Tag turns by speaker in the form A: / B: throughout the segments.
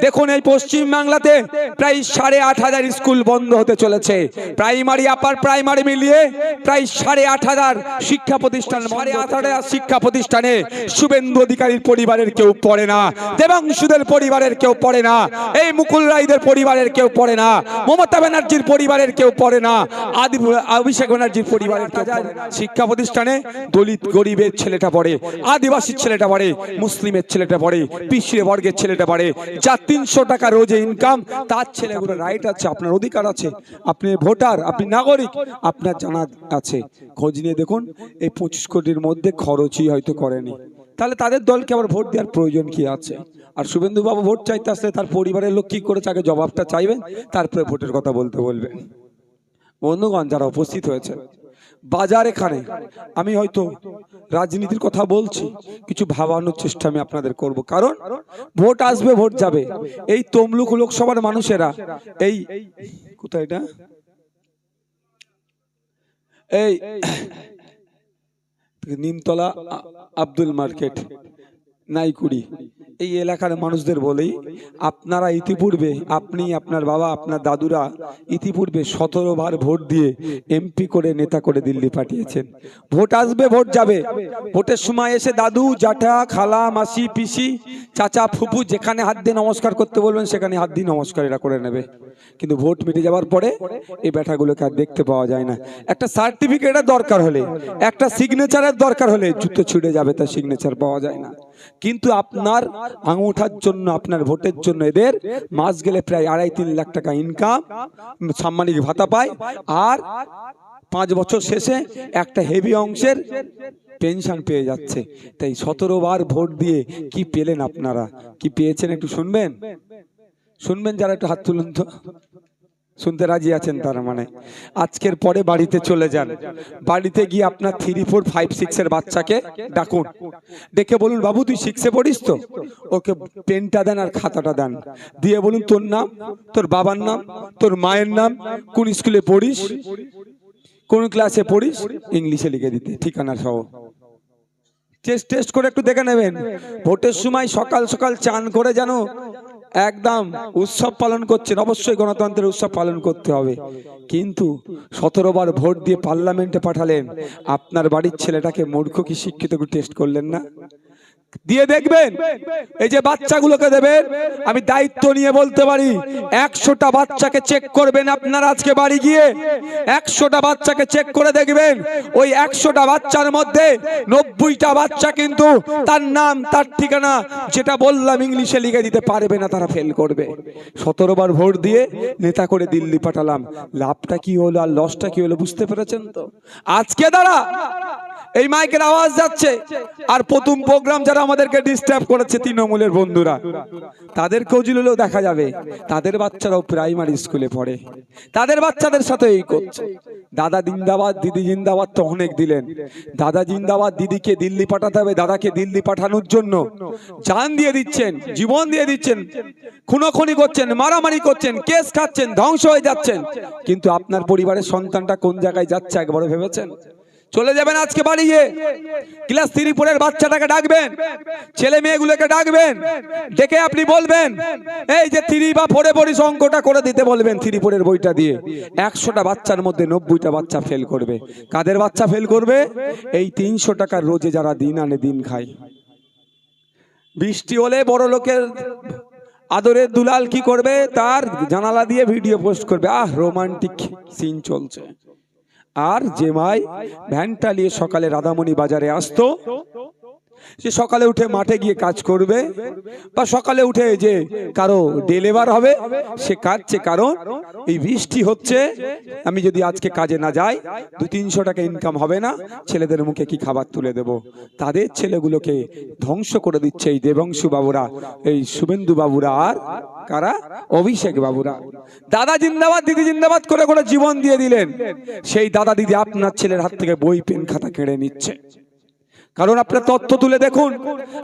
A: দেখুন এই পশ্চিম বাংলাতে প্রায় 8,500 স্কুল বন্ধ হতে চলেছে। প্রাইমারি আপার প্রাইমারি মিলিয়ে প্রায় 8,500 শিক্ষা প্রতিষ্ঠান, 8,500 শিক্ষা প্রতিষ্ঠানে শুভেন্দু অধিকারীর পরিবারের কেউ পড়ে না, দেবাংশুদের পরিবারের কেউ পড়ে না, এই মুকুল রায়দের পরিবারের কেউ পড়ে না, মমতা ব্যানার্জির পরিবারের কেউ পড়ে না, অভিষেক ব্যানার্জির পরিবারের কেউ পড়ে না। শিক্ষা প্রতিষ্ঠানে দলিত গরিবের ছেলেটা পড়ে, আদিবাসীর ছেলেটা পড়ে, মুসলিমের ছেলেটা পড়ে, পিছিয়ে বর্গের ছেলেটা পড়ে। যার 300 টাকা রোজে ইনকাম, তার ছেলেগুলো রাইট আছে, আপনার অধিকার আছে, আপনি ভোটার, আপনি নাগরিক, আপনার জানা আছে। খোঁজ নিয়ে দেখুন এই 25 কোটির মধ্যে খরচই হয়তো করেনি, তাহলে তাদের দলকে আবার ভোট দেওয়ার প্রয়োজন কি আছে? আর শুভেন্দু বাবু ভোট চাইতে আসলে তার পরিবারের লোক কি করেছে আগে জবাবটা চাইবেন, তারপরে ভোটের কথা বলতে বলবেন। বন্ধুগণ যারা উপস্থিত হয়েছে, বাজার এখানে আমি হয়তো রাজনীতির কথা বলছি, কিছু ভাবানোর চেষ্টা আমি আপনাদের করব, কারণ ভোট আসবে, ভোট যাবে। এই তমলুক লোকসভার মানুষেরা, এই কোথায় এটা, এই নিমতলা আব্দুল মার্কেট নাইকুড়ি, এই এলাকার মানুষদের বলেই আপনারা ইতিপূর্বে, আপনি, আপনার বাবা, আপনার দাদুরা ইতিপূর্বে 17 বার ভোট দিয়ে এমপি করে, নেতা করে দিল্লি পাঠিয়েছেন। ভোট আসবে, ভোট যাবে। ভোটের সময় এসে দাদু, জ্যাঠা, খালা, মাসি, পিসি, চাচা, ফুপু যেখানে হাত দিয়ে নমস্কার করতে বলবেন সেখানে হাত দিয়ে নমস্কার এরা করে নেবে। কিন্তু ভোট মিটে যাওয়ার পরে এই ব্যাটাগুলোকে আর দেখতে পাওয়া যায় না। একটা সার্টিফিকেটের দরকার হলে, একটা সিগনেচারের দরকার হলে জুতো ছুটে যাবে, তার সিগনেচার পাওয়া যায় না। কিন্তু আপনার আঙুঠার জন্য, আপনার ভোটের জন্য এদের মাস গেলে প্রায় 2.5-3 লাখ টাকা ইনকাম, সাম্মানিক ভাতা পায়, আর 5 বছর শেষে একটা হেভি অংশের পেনশন পেয়ে যাচ্ছে। তাই 17 বার ভোট দিয়ে কি পেলেন আপনারা, কি পেয়েছেন একটু শুনবেন? শুনবেন যারা, একটু হাত তুলুন তো। শুনতে রাজি আছেন? তার মানে আজকের পরে বাড়িতে চলে যান, বাড়িতে গিয়ে আপনার 3, 4, 5, 6 এর বাচ্চাকে ডাকুন, ডেকে বলুন, বাবু তুই 6-এ পড়িস তো? ওকে পেনটা দেন আর খাতাটা দেন, দিয়ে বলুন তোর নাম, তোর বাবার নাম, তোর মায়ের নাম, কোন স্কুলে পড়িস, কোন ক্লাসে পড়িস, ইংলিশে লিখে দিতে, ঠিকানা সহ। টেস্ট করে একটু দেখে নেবেন। ভোটের সময় সকাল সকাল চান করে যেন একদম উৎসব পালন করছেন। অবশ্যই গণতন্ত্রের উৎসব পালন করতে হবে, কিন্তু 17 বার ভোট দিয়ে পার্লামেন্টে পাঠালেন, আপনার বাড়ির ছেলেটাকে মূর্খ কি শিক্ষিত টেস্ট করলেন না? দিয়ে দেখবেন, এই যে বাচ্চাগুলোকে দেবেন, আমি দায়িত্ব নিয়ে বলতে পারি 100টা বাচ্চাকে চেক করবেন আপনারা আজকে বাড়ি গিয়ে, 100টা বাচ্চাকে চেক করে দেখবেন, ওই 100টা বাচ্চার মধ্যে 90টা বাচ্চা কিন্তু তার নাম, তার ঠিকানা যেটা বললাম ইংলিশে লিখে দিতে পারবে না, তারা ফেল করবে। 17 বার ভোট দিয়ে নেতা করে দিল্লি পাঠালাম, লাভটা কি হলো আর লসটা কি হলো বুঝতে পেরেছেন তো? আজকে দাঁড়া এই মাইকের আওয়াজ যাচ্ছে, আর প্রথম প্রোগ্রাম যারা আমাদেরকে ডিস্টার্ব করেছে তৃণমূলের বন্ধুরা, তাদেরকেও জিলেও দেখা যাবে, তাদের বাচ্চারাও প্রাইমারি স্কুলে পড়ে, তাদের বাচ্চাদের সাথে এই করছে। দাদা জিন্দাবাদ, দিদি জিন্দাবাদ তো অনেক দিলেন, দাদা জিন্দাবাদ, দিদিকে দিল্লি পাঠাতে হবে, দাদাকে দিল্লি পাঠানোর জন্য জান দিয়ে দিচ্ছেন, জীবন দিয়ে দিচ্ছেন, খুনোখুনি করছেন, মারামারি করছেন, কেস খাচ্ছেন, ধ্বংস হয়ে যাচ্ছেন, কিন্তু আপনার পরিবারের সন্তানটা কোন জায়গায় যাচ্ছে একবারও ভেবেছেন? চলে যাবেন আজকে বাড়ি গিয়ে, ক্লাস 3-4 এর বাচ্চাটাকে ডাকবেন, ছেলে মেয়েগুলোকে ডাকবেন, ডেকে আপনি বলবেন এই যে 3 বা 4-এ পড়িস, অঙ্কটা করে দিতে বলবেন 3-4 এর বইটা দিয়ে। 100টা বাচ্চার মধ্যে 90টা বাচ্চা ফেল করবে। কাদের বাচ্চা ফেল করবে? এই 300 টাকার রোজে যারা দিন আনে দিন খায়। বৃষ্টি হলে বড় লোকের আদরের দুলাল কি করবে? তার জানালা দিয়ে ভিডিও পোস্ট করবে, আহ রোমান্টিক সিন চলছে। আর যে মাই ভ্যানটা নিয়ে সকালে রাধামণি বাজারে আসতো, সে সকালে উঠে মাঠে গিয়ে কাজ করবে, বা সকালে উঠে যে কারো ডেলিভার হবে সে কাটছে, কারণ এই বৃষ্টি হচ্ছে, আমি যদি আজকে কাজে না যাই 200-300 টাকা ইনকাম হবে না, ছেলেদের মুখে কি খাবার তুলে দেব? তাদের ছেলেগুলোকে ধ্বংস করে দিচ্ছে এই দেবাংশু বাবুরা, এই শুভেন্দু বাবুরা, আর কারা? অভিষেক বাবুরা। দাদা জিন্দাবাদ, দিদি জিন্দাবাদ করে করে জীবন দিয়ে দিলেন, সেই দাদা দিদি আপনার ছেলের হাত থেকে বই পেন খাতা কেড়ে নিচ্ছে। কারণ আপনার তথ্য তুলে দেখুন,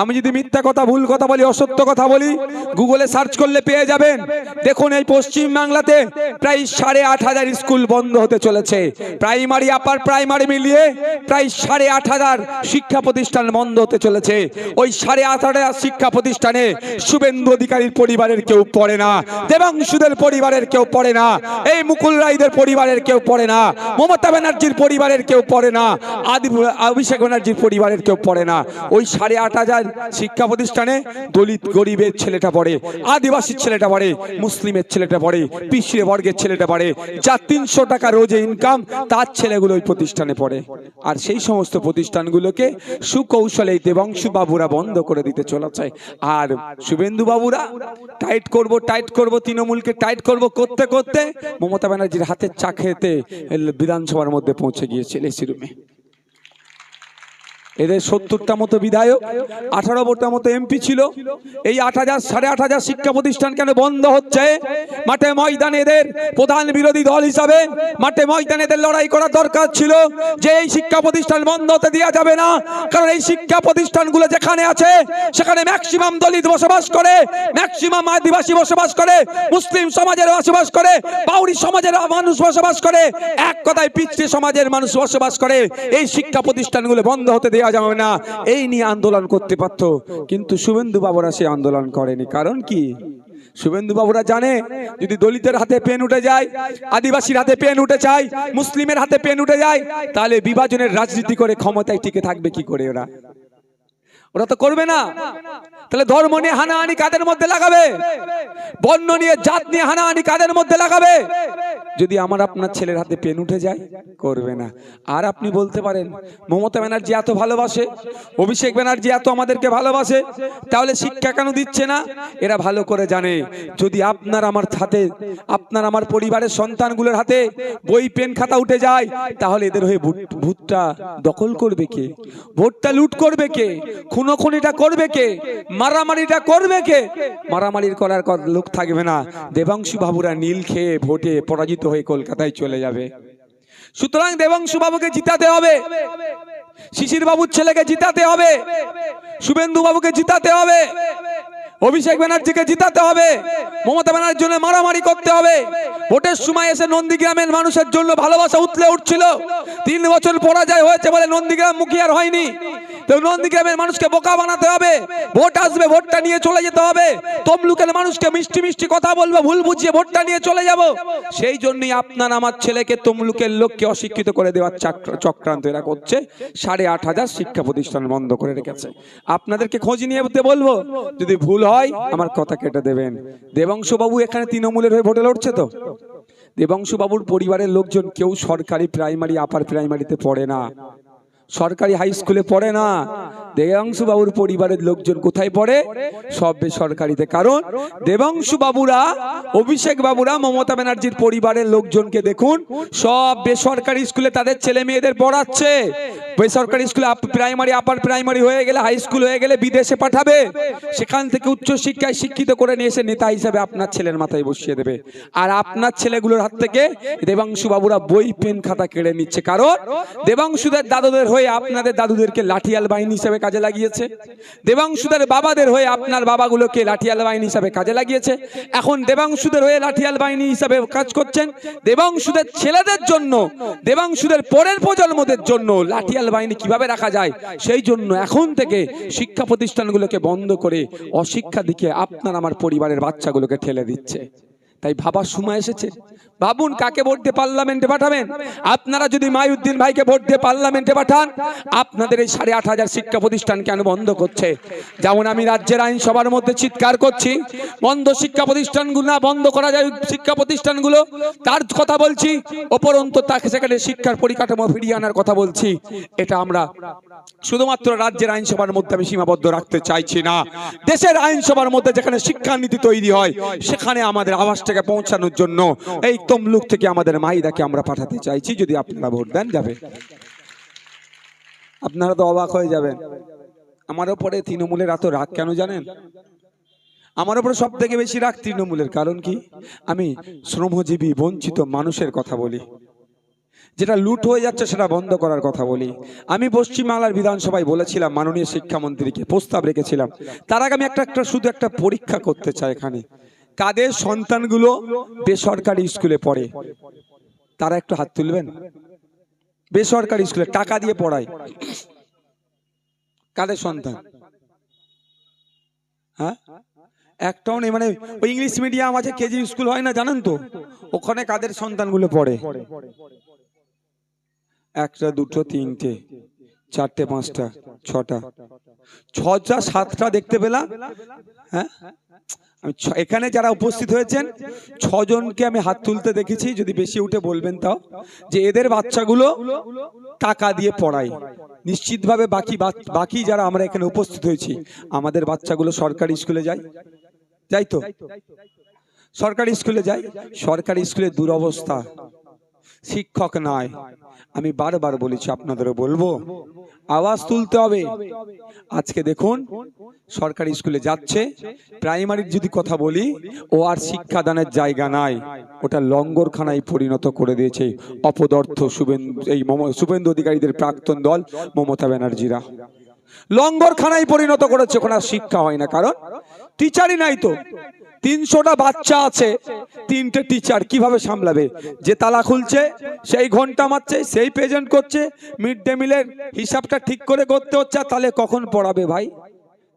A: আমি যদি মিথ্যা কথা, ভুল কথা বলি, অসত্য কথা বলি, গুগলে সার্চ করলে পেয়ে যাবেন। দেখুন এই পশ্চিম বাংলাতে প্রায় 8,500 স্কুল বন্ধ হতে চলেছে। প্রাইমারি আপার প্রাইমারি মিলিয়ে প্রায় 8,500 শিক্ষা প্রতিষ্ঠান বন্ধ হতে চলেছে। ওই 8,500 শিক্ষা প্রতিষ্ঠানে শুভেন্দু অধিকারীর পরিবারের কেউ পড়ে না, দেবাংশুদের পরিবারের কেউ পড়ে না, এই মুকুল রায়দের পরিবারের কেউ পড়ে না, মমতা ব্যানার্জির পরিবারের কেউ পড়ে না, অভিষেক ব্যানার্জির পরিবারের কেউ পড়ে না। ওই 8,500 শিক্ষা প্রতিষ্ঠানে দলিত গরিবের ছেলেটা পড়ে, আদিবাসীর ছেলেটা পড়ে, মুসলিমের ছেলেটা পড়ে, পিছিয়ে বর্গের ছেলেটা পড়ে, যার 300 টাকা রোজে ইনকাম তার ছেলেগুলো ওই প্রতিষ্ঠানে পড়ে। আর সেই সমস্ত প্রতিষ্ঠানগুলোকে সুকৌশলে দেবাংশু বাবুরা বন্ধ করে দিতে চলেছে। আর শুভেন্দু বাবুরা টাইট করব তৃণমূলকে টাইট করব করতে করতে মমতা ব্যানার্জির হাতের চা খেতে বিধানসভার মধ্যে পৌঁছে গিয়েছিল এসি রুমে। এদের 70টা মতো বিধায়ক, 18টা মতো এমপি ছিল। এই 8,000 শিক্ষা প্রতিষ্ঠান কেন বন্ধ হচ্ছে? মাঠে ময়দানে এদের প্রধান বিরোধী দল হিসাবে মাঠে ময়দানে এদের লড়াই করা দরকার ছিল যে এই শিক্ষা প্রতিষ্ঠান বন্ধ হতে দেওয়া যাবে না। কারণ এই শিক্ষা প্রতিষ্ঠানগুলো যেখানে আছে সেখানে ম্যাক্সিমাম দলিত বসবাস করে, ম্যাক্সিমাম আদিবাসী বসবাস করে, মুসলিম সমাজের বসবাস করে, বাউরি সমাজের মানুষ বসবাস করে, এক কথায় পিছিয়ে সমাজের মানুষ বসবাস করে। এই শিক্ষা প্রতিষ্ঠানগুলো বন্ধ হতে দেওয়া যাবে না, এই নিয়ে আন্দোলন করতে পারত। কিন্তু শুভেন্দু বাবুরা সে আন্দোলন করেনি। কারণ কি? শুভেন্দু বাবুরা জানে যদি দলিতের হাতে পেন উঠে যায়, আদিবাসীর হাতে পেন উঠে যায়, মুসলিমের হাতে পেন উঠে যায়, তাহলে বিভাজনের রাজনীতি করে ক্ষমতায় টিকে থাকবে কি করে? ওরা তো করবে না। তাহলে ধর্ম নিয়ে হানাহানি কাদের মধ্যে লাগাবে? বর্ণ নিয়ে, জাত নিয়ে হানাহানি কাদের মধ্যে লাগাবে? যদি আমার আপনার ছেলের হাতে পেন উঠে যায়, করবে না। আর আপনি বলতে পারেন মমতা ব্যানার্জি এত ভালোবাসে, অভিষেক ব্যানার্জি এত আমাদেরকে ভালোবাসে, তাহলে শিক্ষা কেন দিচ্ছে না? এরা ভালো করে জানে যদি আপনার আমার হাতে, আপনার আমার পরিবারের সন্তানগুলোর হাতে বই পেন খাতা উঠে যায়, তাহলে এদের হয়ে ভোটটা দখল করবে কে? ভোটটা লুট করবে কে? খুনোখুনিটা করবে কে? মারামারিটা করবে কে? মারামারির করার লোক থাকবে না। দেবাংশু বাবুরা নীল খেয়ে ভোটে পরাজিত হয়ে কলকাতায় চলে যাবে। সুতরাং দেবাংশু বাবুকে জিতাতে হবে, শিশির বাবুর ছেলেকে জিতাতে হবে, শুভেন্দু বাবুকে জিতাতে হবে, অভিষেক ব্যানার্জিকে জিতাতে হবে, মমতা ব্যানার্জির জন্য মারামারি করতে হবে। ভোটের সময় এসে নন্দীগ্রামের মানুষের জন্য ভালোবাসা উতলে উঠছিল। 3 বছর পরাজয় হয়েছে বলে নন্দীগ্রাম মুখী আর হয়নি। তো নন্দীগ্রামের মানুষকে বোকা বানাতে হবে। ভোট আসবে, ভোটটা নিয়ে চলে যেতে হবে। তমলুকের মানুষকে মিষ্টি মিষ্টি কথা বলবো, ভুল বুঝিয়ে ভোটটা নিয়ে চলে যাব। সেই জন্যই আপনার আমার ছেলেকে তমলুকের লোককে অশিক্ষিত করে দেওয়ার চক্রান্ত এরা করছে। 8,500 শিক্ষা প্রতিষ্ঠান বন্ধ করে রেখেছে। আপনাদেরকে খোঁজ নিয়ে বলবো, যদি ভুল হয় আমার কথা কেটে দেবেন। দেবাংশু বাবু এখানে তৃণমূলের হয়ে ভোটে লড়ছে তো। দেবাংশু বাবুর পরিবারের লোকজন কেউ সরকারি প্রাইমারি আপার প্রাইমারিতে পড়ে না, সরকারি হাই স্কুলে পড়ে না। দেবাংশু বাবুর পরিবারের লোকজন কোথায় পড়ে? সব বেসরকারিতে। কারণ দেবাংশু বাবুরা, অভিষেক বাবুরা, মমতা ব্যানার্জির পরিবারের লোকজনকে দেখুন, সব বেসরকারি স্কুলে তাদের ছেলে মেয়েদের পড়াচ্ছে। বেসরকারি স্কুলে প্রাইমারি আপার প্রাইমারি হয়ে গেলে, হাই স্কুল হয়ে গেলে বিদেশে পাঠাবে। সেখান থেকে উচ্চ শিক্ষায় শিক্ষিত করে নিয়ে এসে নেতা হিসাবে আপনার ছেলের মাথায় বসিয়ে দেবে। আর আপনার ছেলেগুলোর হাত থেকে দেবাংশু বাবুরা বই পেন খাতা কেড়ে নিচ্ছে। কারণ দেবাংশুদের দাদুদের হয়ে আপনাদের দাদুদেরকে লাঠিয়াল বাহিনী হিসেবে কাজে লাগিয়েছে। দেবাংশুদের বাবাদের হয়ে আপনার বাবাগুলোকে লাঠিয়াল বাহিনী হিসেবে কাজে লাগিয়েছে। এখন দেবাংশুদের হয়ে লাঠিয়াল বাহিনী হিসেবে কাজ করছেন। দেবাংশুদের ছেলেদের জন্য, দেবাংশুদের পরের প্রজন্মদের জন্য লাঠিয়াল বাহিনী কিভাবে রাখা যায়, সেই জন্য এখন থেকে শিক্ষা প্রতিষ্ঠানগুলোকে বন্ধ করে অশিক্ষা দিকে আপনার আমার পরিবারের বাচ্চাগুলোকে ঠেলে দিচ্ছে। তাই ভাবার সময় এসেছে। ভাবুন কাকে ভোট দিয়ে পার্লামেন্টে পাঠাবেন। আপনারা যদি মাইউদ্দিন ভাইকে ভোট দিয়ে পার্লামেন্টে পাঠান, আপনাদের এই 8,500 শিক্ষা প্রতিষ্ঠান কেন বন্ধ করছে? যেমন আমি রাজ্যের আইনসভার মধ্যে চিৎকার করছি বন্ধ শিক্ষা প্রতিষ্ঠানগুলো না বন্ধ করা যায়, শিক্ষা প্রতিষ্ঠানগুলো তার কথা বলছি, উপরন্তু তাকে সেখানে শিক্ষার পরিকাঠামো ফিরিয়ে আনার কথা বলছি। এটা আমরা শুধুমাত্র রাজ্যের আইনসভার মধ্যে আমি সীমাবদ্ধ রাখতে চাইছি না। দেশের আইনসভার মধ্যে যেখানে শিক্ষানীতি তৈরি হয়, সেখানে আমাদের আওয়াজটাকে পৌঁছানোর জন্য এই তমলুক থেকে আমাদের মাইদাকে আমরা পাঠাতে চাইছি। যদি আপনারা ভোট দেন যাবে। আপনারা তো অবাক হয়ে যাবেন, আমার উপরে তৃণমূলের এত রাগ কেন জানেন? আমার উপরে সব থেকে বেশি রাগ তৃণমূলের। কারণ কি? আমি শ্রমজীবী বঞ্চিত মানুষের কথা বলি। যেটা লুট হয়ে যাচ্ছে সেটা বন্ধ করার কথা বলি। আমি পশ্চিমবাংলার বিধানসভায় বলেছিলাম, মাননীয় শিক্ষামন্ত্রীকে প্রস্তাব রেখেছিলাম। তার আগে আমি শুধু একটা পরীক্ষা করতে চাই। এখানে কাদের সন্তানগুলো বেসরকারি স্কুলে পড়ে তারা একটু হাত তুলবেন। বেসরকারি স্কুলে টাকা দিয়ে পড়ায়, কাদের সন্তান? হ্যাঁ, একটাও নেই। মানে ওই ইংলিশ মিডিয়াম আছে, কেজি স্কুল হয় না, জানেন তো, ওখানে কাদের সন্তানগুলো পড়ে? একটা, দুটো, তিনটে, চারটে, পাঁচটা, ছটা, ছটা, সাতটা দেখতে পেলাম। হ্যাঁ, এখানে যারা উপস্থিত হয়েছেন ছজনকে আমি হাত তুলতে দেখেছি। যদি বেশি উঠে বলবেন তাও, যে এদের বাচ্চাগুলো টাকা দিয়ে পড়ায়। নিশ্চিতভাবে বাকি যারা আমরা এখানে উপস্থিত হয়েছি, আমাদের বাচ্চাগুলো সরকারি স্কুলে যায়, যাই তো, সরকারি স্কুলে যায়। সরকারি স্কুলের দুরবস্থা, শিক্ষক নাই। আমি বারবার বলেছি, আপনাদেরও বলবো, আওয়াজ তুলতে হবে। আজকে দেখুন সরকারি স্কুলে যাচ্ছে, প্রাইমারির যদি কথা বলি, ও আর শিক্ষাদানের জায়গা নাই, ওটা লঙ্গরখানায় পরিণত করে দিয়েছে অপদার্থ শুভেন্দু অধিকারীদের প্রাক্তন দল মমতা ব্যানার্জিরা। লঙ্গরখানায় পরিণত করেছে, ওখানে শিক্ষা হয় না, কারণ টিচারই নাই। তো 300টা বাচ্চা আছে, 3টে টিচার কিভাবে সামলাবে? যে তালা খুলছে সেই ঘন্টা মারছে, সেই প্রেজেন্ট করছে, মিড ডে মিলের হিসাবটা ঠিক করে করতে হচ্ছে। তাহলে কখন পড়াবে ভাই?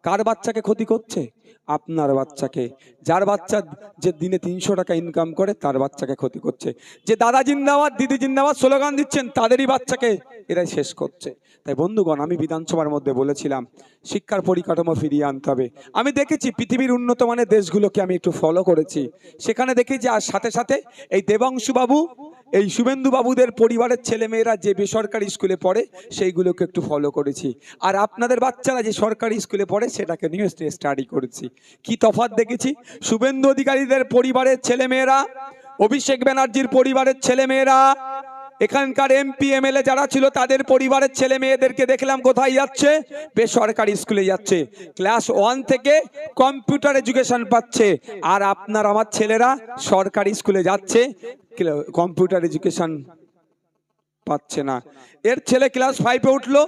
A: কার বাচ্চাকে ক্ষতি করছে? আপনার বাচ্চাকে। যার বাচ্চা যে দিনে 300 টাকা ইনকাম করে তার বাচ্চাকে ক্ষতি করছে। যে দাদা জিন্দাবাদ দিদি জিন্দাবাদ স্লোগান দিচ্ছেন তাদেরই বাচ্চাকে এরাই শেষ করছে। তাই বন্ধুগণ, আমি বিধানসভার মধ্যে বলেছিলাম শিক্ষার পরিকাঠামো ফিরিয়ে আনতে হবে। আমি দেখেছি পৃথিবীর উন্নত মানের দেশগুলোকে আমি একটু ফলো করেছি, সেখানে দেখেছি আর সাথে সাথে এই দেবাংশু বাবু, এই শুভেন্দু বাবুদের পরিবারের ছেলেমেয়েরা যে বেসরকারি স্কুলে পড়ে সেইগুলোকে একটু ফলো করেছি। আর আপনাদের বাচ্চারা যে সরকারি স্কুলে পড়ে সেটাকে নিয়ে স্টাডি করেছি। কি তফাৎ দেখেছি? শুভেন্দু অধিকারীদের পরিবারের ছেলেমেয়েরা, অভিষেক ব্যানার্জির পরিবারের ছেলেমেয়েরা, এখানকার এমপি এমএলএ যারা ছিল তাদের পরিবারের ছেলে মেয়েদেরকে দেখলাম কোথায় যাচ্ছে? বেসরকারি স্কুলে যাচ্ছে। ক্লাস 1 থেকে কম্পিউটার এডুকেশন পাচ্ছে। আর আপনার আমার ছেলেরা সরকারি স্কুলে যাচ্ছে, কম্পিউটার এডুকেশন পাচ্ছে না। এর ছেলে ক্লাস 5-এ উঠলো,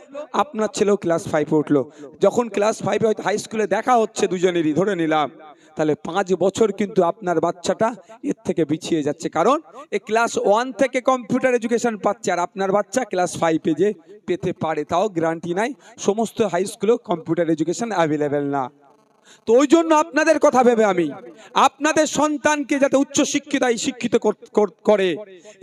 A: আপনার ছেলেও ক্লাস 5-এ উঠলো। যখন ক্লাস 5-এ হয়তো হাই স্কুলে দেখা হচ্ছে দুজনেরই, ধরে নিলাম, তাহলে 5 বছর কিন্তু আপনার বাচ্চাটা এর থেকে পিছিয়ে যাচ্ছে। কারণ এই ক্লাস 1 থেকে কম্পিউটার এডুকেশন পাচ্ছে, আর আপনার বাচ্চা ক্লাস 5-এ যে পেতে পারে তাও গ্যারান্টি নাই। সমস্ত হাই স্কুলেও কম্পিউটার এডুকেশন অ্যাভেলেবেল না। তো ওই জন্য আপনাদের কথা ভেবে আমি আপনাদের সন্তানকে যাতে উচ্চ শিক্ষিত করে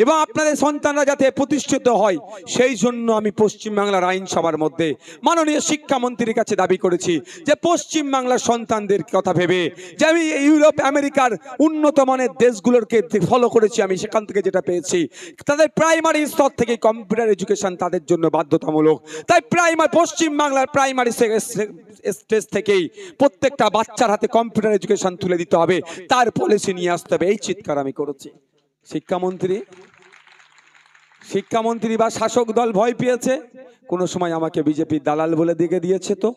A: এবং আপনাদের সন্তানরা যাতে প্রতিষ্ঠিত হয়, সেই জন্য আমি পশ্চিমবাংলার আইনসভার মধ্যে মাননীয় শিক্ষামন্ত্রীর কাছে দাবি করেছি যে পশ্চিমবাংলার সন্তানদের কথা ভেবে, যে আমি ইউরোপ আমেরিকার উন্নত মানের দেশগুলোকে ফলো করেছি, আমি সেখান থেকে যেটা পেয়েছি, তাদের প্রাইমারি স্তর থেকে কম্পিউটার এডুকেশন তাদের জন্য বাধ্যতামূলক। তাই পশ্চিমবাংলার প্রাইমারি স্টেজ থেকেই প্রত্যেকটা বাচ্চার হাতে কম্পিউটার এডুকেশন তুলে দিতে হবে, তার পলিসি নিয়ে আসতে হবে। এই চিৎকার আমি করেছি। শিক্ষামন্ত্রী বা শাসক দল ভয় পেয়েছে। কোন সময় আমাকে বিজেপির দালাল বলে দেখে দিয়েছে, তো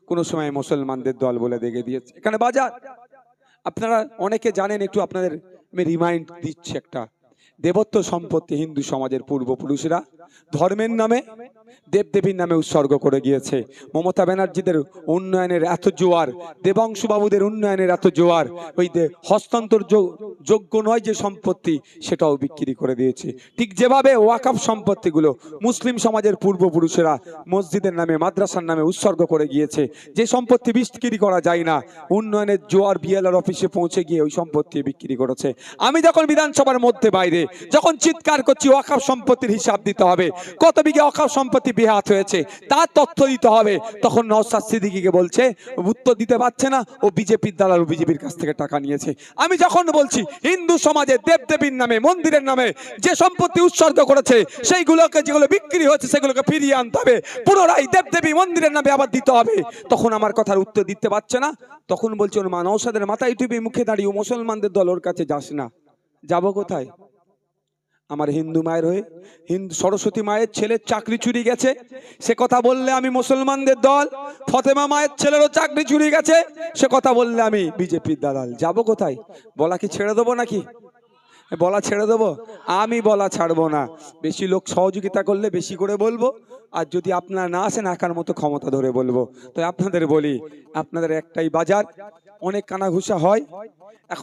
A: কোন সময় মুসলমানদের দল বলে দেখে দিয়েছে। এখানে বাজার আপনারা অনেকে জানেন, একটু আপনাদের আমি রিমাইন্ড দিচ্ছি। একটা দেবত্ব সম্পত্তি হিন্দু সমাজের পূর্বপুরুষরা ধর্মের নামে, দেবদেবীর নামে উৎসর্গ করে গিয়েছে। মমতা ব্যানার্জিদের উন্নয়নের এত জোয়ার, দেবাংশু বাবুদের উন্নয়নের এত জোয়ার, ওই হস্তান্তর যোগ্য নয় যে সম্পত্তি সেটাও বিক্রি করে দিয়েছে। ঠিক যেভাবে ওয়াকফ সম্পত্তিগুলো মুসলিম সমাজের পূর্বপুরুষেরা মসজিদের নামে, মাদ্রাসার নামে উৎসর্গ করে গিয়েছে, যে সম্পত্তি বিক্রি করা যায় না, উন্নয়নের জোয়ার বিএলআর অফিসে পৌঁছে গিয়ে ওই সম্পত্তি বিক্রি করেছে। আমি যখন বিধানসভার মধ্যে বাইরে যখন চিৎকার করছি ওয়াকফ সম্পত্তির হিসাব দিতে হবে, কত বিঘে ওয়াকফ সম্পত্তি বেহাত হয়েছে তার তথ্য দিতে হবে, তখন নওশাদ সিদ্দিকীকে বলছে উত্তর দিতে পারছে না, ও বিজেপির দালাল, ও বিজেপির কাছ থেকে টাকা নিয়েছে। আমি যখন বলছি হিন্দু সমাজে দেবদেবীর নামে, মন্দিরের নামে যে সম্পত্তি উৎসর্গ করেছে সেইগুলোকে, যেগুলো বিক্রি হয়েছে সেগুলোকে ফিরিয়ে আনতে হবে, পুনরায় দেবদেবী মন্দিরের নামে আবার দিতে হবে, তখন আমার কথার উত্তর দিতে পারছে না। তখন বলছে ওর মা নওশাদের মাথায় টুপি মুখে দাঁড়িয়ে মুসলমানদের দল ওর কাছে যাস না। যাবো কোথায়? আমার হিন্দু মায়ের হয়ে, হিন্দু সরস্বতী মায়ের ছেলের চাকরি চুরি গেছে সে কথা বললে আমি মুসলমানদের দল, ফতেমা মায়ের ছেলেরও চাকরি চুরি গেছে সে কথা বললে আমি বিজেপির দালাল। যাবো কোথায়? বলা কি ছেড়ে দেবো নাকি? বলা ছেড়ে দেবো? আমি বলা ছাড়বো না। বেশি লোক সহযোগিতা করলে বেশি করে বলবো, আর যদি আপনারা না আসেন একার মতো ক্ষমতা ধরে বলবো। তো আপনাদের বলি, আপনাদের একটাই বাজার, অনেক কানাঘুষা হয়। এখন